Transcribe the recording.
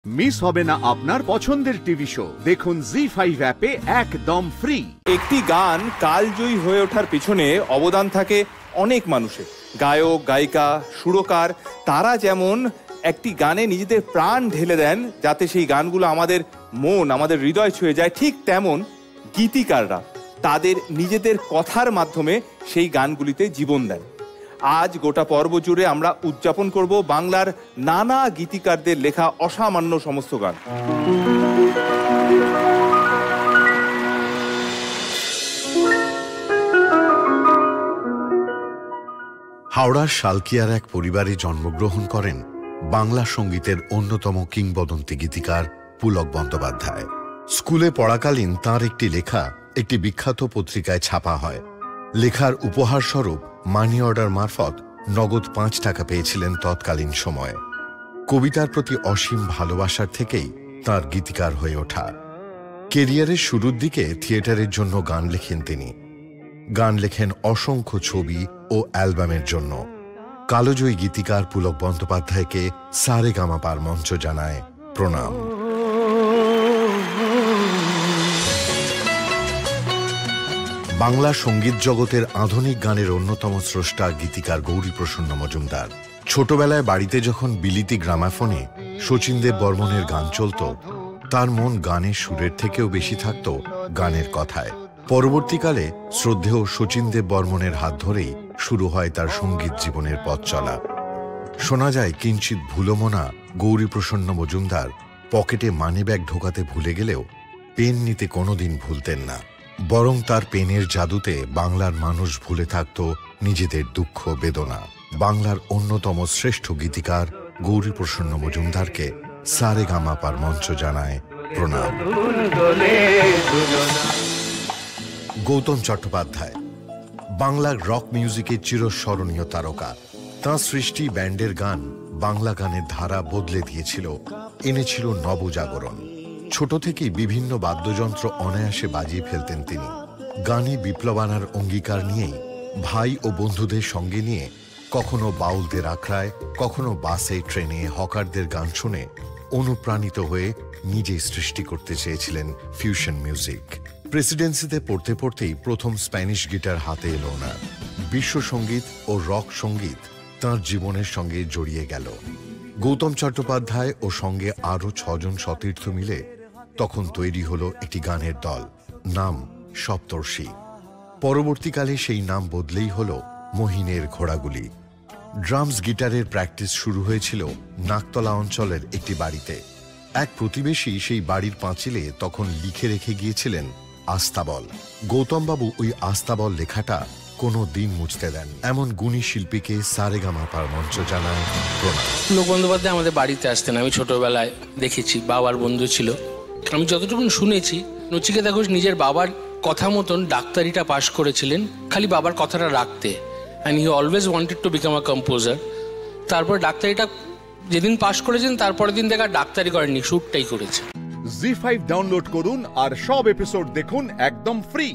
Miss হবে না আপনার পছন্দের টিভি শো। দেখুন জি5 অ্যাপে একদম ফ্রি। একটি গান কালজয়ী হয়ে ওঠার পিছনে অবদান থাকে অনেক মানুষের। গায়ক, গায়িকা, সুরকার, তারা যেমন একটি গানে নিজেদের প্রাণ ঢেলে দেন যাতে সেই গানগুলো আমাদের মন, আমাদের হৃদয় ছুঁয়ে যায়, ঠিক তেমন গীতিকাররা তাদের নিজেদের কথার মাধ্যমে সেই গানগুলিতে জীবন দেন। আজ গোটা পর্ব জুড়ে আমরা উদযাপন করব বাংলার নানা গীতিকারদের লেখা অসামান্য সমস্ত গান। হাওড়ার শালকিয়ার এক পরিবারে জন্মগ্রহণ করেন বাংলা সঙ্গীতের অন্যতম কিংবদন্তি গীতিকার পুলক বন্দ্যোপাধ্যায়। স্কুলে পড়াকালীন তাঁর একটি লেখা একটি বিখ্যাত পত্রিকায় ছাপা হয়। লেখার উপহার স্বরূপ মানি অর্ডার মারফত নগদ 5 টাকা পেয়েছিলেন তৎকালীন সময়ে। কবিতার প্রতি অসীম ভালোবাসার থেকেই তাঁর গীতিকার হয়ে ওঠা। কেরিয়ারের শুরুর দিকে থিয়েটারের জন্য গান লেখেন তিনি। গান লেখেন অসংখ্য ছবি ও অ্যালবামের জন্য। কালজয়ী গীতিকার পুলক বন্দ্যোপাধ্যায়কে সারেগামাপার মঞ্চ জানায় প্রণাম। বাংলা সঙ্গীত জগতের আধুনিক গানের অন্যতম স্রষ্টা গীতিকার গৌরীপ্রসন্ন মজুমদার। ছোটবেলায় বাড়িতে যখন বিলিতি গ্রামাফোনে শচীন দেব বর্মনের গান চলত, তার মন গানের সুরের থেকেও বেশি থাকত গানের কথায়। পরবর্তীকালে শ্রদ্ধেয় শচীন দেব বর্মনের হাত ধরেই শুরু হয় তার সঙ্গীত জীবনের পথ চলা। শোনা যায় কিঞ্চিৎ ভুলমনা গৌরীপ্রসন্ন মজুমদার পকেটে মানিব্যাগ ঢোকাতে ভুলে গেলেও পেন নিতে কোনোদিন ভুলতেন না, বরং তার পেনের জাদুতে বাংলার মানুষ ভুলে থাকত নিজেদের দুঃখ বেদনা। বাংলার অন্যতম শ্রেষ্ঠ গীতিকার গৌরীপ্রসন্ন মজুমদারকে সারেগামাপার মঞ্চ জানায় প্রণাম। গৌতম চট্টোপাধ্যায় বাংলার রক মিউজিকের চিরস্মরণীয় তারকা। তাঁর সৃষ্টি ব্যান্ডের গান বাংলা গানের ধারা বদলে দিয়েছিল, এনেছিল নবজাগরণ। ছোট থেকেই বিভিন্ন বাদ্যযন্ত্র অনায়াসে বাজিয়ে ফেলতেন তিনি। গানে বিপ্লব আনার অঙ্গীকার নিয়েই ভাই ও বন্ধুদের সঙ্গে নিয়ে কখনো বাউলদের আখড়ায়, কখনো বাসে, ট্রেনে হকারদের গান শুনে অনুপ্রাণিত হয়ে নিজেই সৃষ্টি করতে চেয়েছিলেন ফিউশন মিউজিক। প্রেসিডেন্সিতে পড়তে পড়তেই প্রথম স্প্যানিশ গিটার হাতে এলো না। বিশ্বসঙ্গীত ও রক সঙ্গীত তাঁর জীবনের সঙ্গে জড়িয়ে গেল। গৌতম চট্টোপাধ্যায় ও সঙ্গে আরও 6 জন সতীর্থ মিলে তখন তৈরি হলো একটি গানের দল, নাম সপ্তর্ষি। পরবর্তীকালে সেই নাম বদলেই হলো মহিনের ঘোড়াগুলি। ড্রামস গিটারের প্র্যাকটিস শুরু হয়েছিল নাকতলা অঞ্চলের একটি বাড়িতে। এক প্রতিবেশী সেই বাড়ির পাঁচিলে তখন লিখে রেখে গিয়েছিলেন আস্তাবল। গৌতমবাবু ওই আস্তাবল লেখাটা কোনো দিন মুছতে দেন। এমন গুণী শিল্পীকে সারেগামাপার মঞ্চ জানায় প্রণাম। পুলক বন্দ্যোপাধ্যায় আমাদের বাড়িতে আসতেন, আমি ছোটবেলায় দেখেছি, বাবার বন্ধু ছিল। আমি যতটুকু শুনেছি, নচিকেতা ঘোষ নিজের বাবার কথা মতন ডাক্তারিটা পাশ করেছিলেন, খালি বাবার কথাটা রাখতে। And he always wanted to become a composer. তারপর ডাক্তারিটা যেদিন পাশ করেছেন তারপরের দিন দেখা ডাক্তারি করেননি, শ্যুটটাই করেছে। জি5 ডাউনলোড করুন আর সব এপিসোড দেখুন একদম ফ্রি।